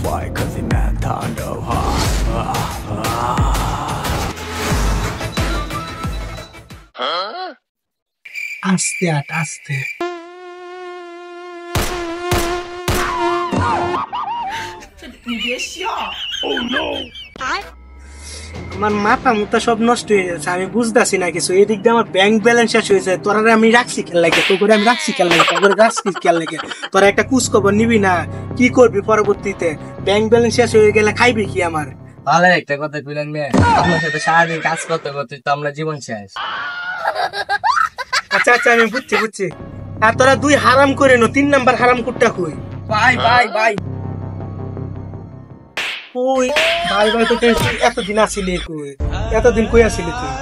fight 'cause he man turned up hard. আস্তে আট আস্তে আমার মাথা মুথা সব নষ্ট হয়ে যাচ্ছে, আমি বুঝতেছি না কিছু। এদিক দিয়ে আমার ব্যাংক ব্যালেন্স শেষ হয়েছে, তোরা আমি রাখছি খেয়াল লাগে, তো করে আমি রাখছি খেয়াল লাগে, তারপরে রাখছি খেয়াল লাগে। তোরা একটা কুচ খবর নিবি না, কি করবি পরবর্তীতে? ব্যাংক ব্যালেন্স শেষ হয়ে গেলে খাইবি কি আমার? ভালো একটা কথা কইলেন মেয়ে, আপনার সাথে সারাদিন কাজ করতে করতে তো আমরা জীবন শেষ। আচ্ছা আচ্ছা আমি বুঝছি। আর তোরা দুই হারাম করে নো, 3 নাম্বার হারাম কুটটা কই? ভাই ভাই ভাই ওই ভাই ভাই তো এতদিন আসিলি কই? এতদিন কই আসিলি তুই?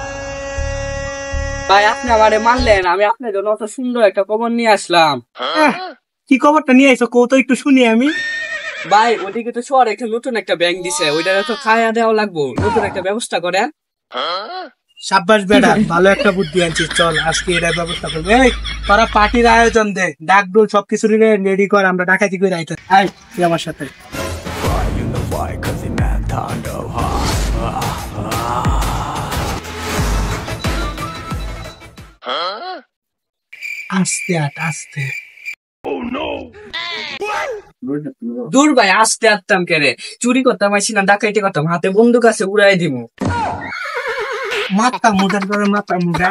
ভাই আপনি আমারে মানলেন, আমি আপনার জন্য অত সুন্দর একটা খবর নিয়ে আসলাম। কি খবরটা নিয়ে আইছো কও তো একটু শুনি আমি। ভাই ওদিকে তো শহরে একটা নতুন একটা ব্যাংক দিছে, ওইটারে তো খায়া দেওয়া লাগবো, নতুন একটা ব্যবস্থা করেন। সাব্বাস বেটা, ভালো একটা বুদ্ধি আনছিস, চল আজকে এটার ব্যবস্থা করবো। এই তোরা পার্টির আয়োজন দে, ডাক ডোল সবকিছু রেডি কর, আমরা ডাকাতি করে আইতে। আয় তুই আমার সাথে। Fighting the fight 'cause he man turned up hard. আস্তে আট আস্তে। দূর ভাই, আসতে আসতাম কেরে, চুরি করতাম আইছি না, ডাকাইতে করতাম, হাতে বন্দুক আছে উড়াই দিব। মাথা মুডার করে মাথা মুডা,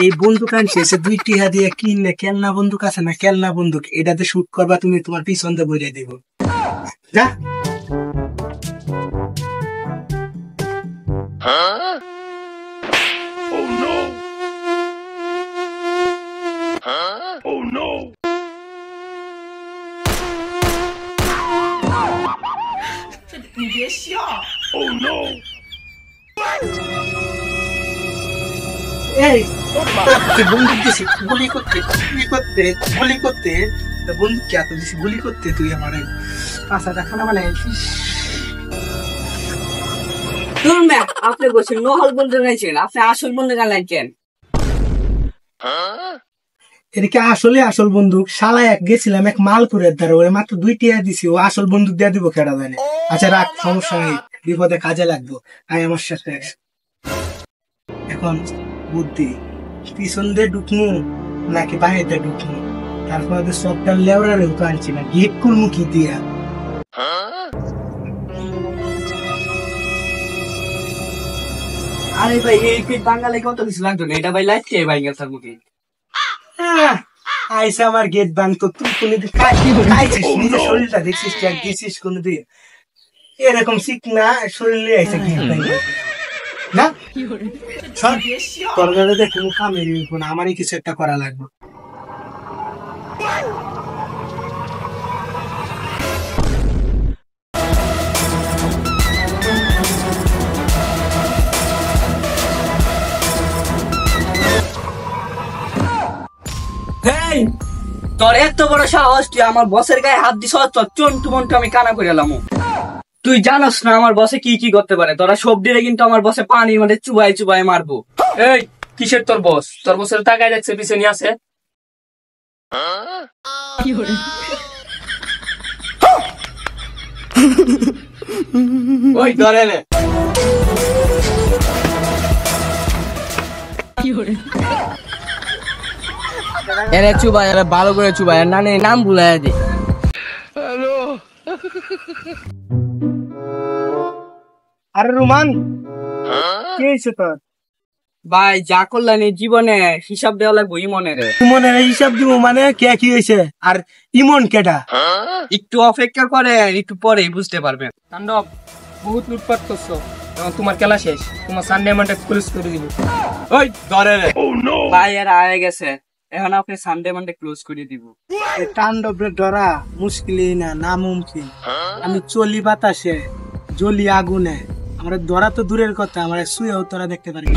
এই বন্দুক আনছে সে 2 টিহা দিয়ে কিনলে, কেলনা বন্দুক আছে না, কেলনা বন্দুক, এটাতে শুট করবা তুমি, তোমার পিছন দিয়ে বইরে দিব। যা এই বন্দুক দিছি গুলি করতে বন্দুক কে এত দিছি গুলি করতে? তুই আমার পাশাটা খানা মানে দূর ম্যাম, আপনি বলছেন নহল বন্ধু গাইছেন, আপনি আসল বন্ধু গান কেন? এদিকে আসল বন্দুক শালা এক গেছিলাম এক মালপুরের দ্বারা, ওরে মাত্র 2 টিয়া দিছি, ও আসল বন্দুক দিয়ে দিব কেডা জানে। আচ্ছা রাখ, সমস্যা নেই, বিপদে কাজে লাগবো। আয় আমার সাথে। এখন বুদ্ধি, পিছন দিয়ে ঢুকমু নাকি বাইরে দিয়ে ঢুকমু? তারপরে সবটা লেওড়ারেও তো আনছি না, গেট করমু কি দিয়া? আরে ভাই এই পিঠ বাঙালি কত কিছু লাগতো না, এটা ভাই লাইটকে ভাই গেছে মুখে। আইসা আমার গেট ভাঙতো, তুই কোনদিন খাইছিস? নিজের শরীরটা দেখছিস কি দিছিস কোনদিন? এরকম শিখ না শরীরে আইসা গেট ভাঙে না। তরকারি দেখে মুখা মেরি না, আমারই কিছু একটা করা লাগবে। তোর এত বড় সাহস, তুই আমার বসের গায়ে হাত দিস? চন্টু মন্টু আমি কানা করে এলাম। তুই জানাস না আমার বসে কি কি করতে পারে? তোরা সব দিলে কিন্তু আমার বসে পানি মানে চুবাই মারবো। এই কিসের তোর বস? তোর বসের টাকায় যাচ্ছে পিছনে আছে। ওই ধরে নে। এরে চুবাই, এরে ভালো করে চুবাই, নানি নাম ভুলাই দে। আরে রোমান, কি হয়েছে তোর? ভাই যা করলেন এই জীবনে হিসাব দেওয়া লাগবো ইমনের। ইমনের হিসাব দিব মানে? কে কি হয়েছে? আর ইমন কেটা? একটু অপেক্ষা করেন, একটু পরে বুঝতে পারবেন। তাণ্ডব, বহুত লুটপাট করছো, এখন তোমার খেলা শেষ, তোমার সানডে মানডে ক্লোজ করে দিব। ওই ধরে রে। ভাই এরা আয়ে গেছে, এখন আপনি সানডে মানডে ক্লোজ করে দিব। তাণ্ডবের ধরা মুশকিলই না, নামুমকিন। আমি চলি বাতাসে, জ্বলি আগুনে, আমার ধরা তো দূরের কথা, আমার শুয়েও তোরা দেখতে পারবি।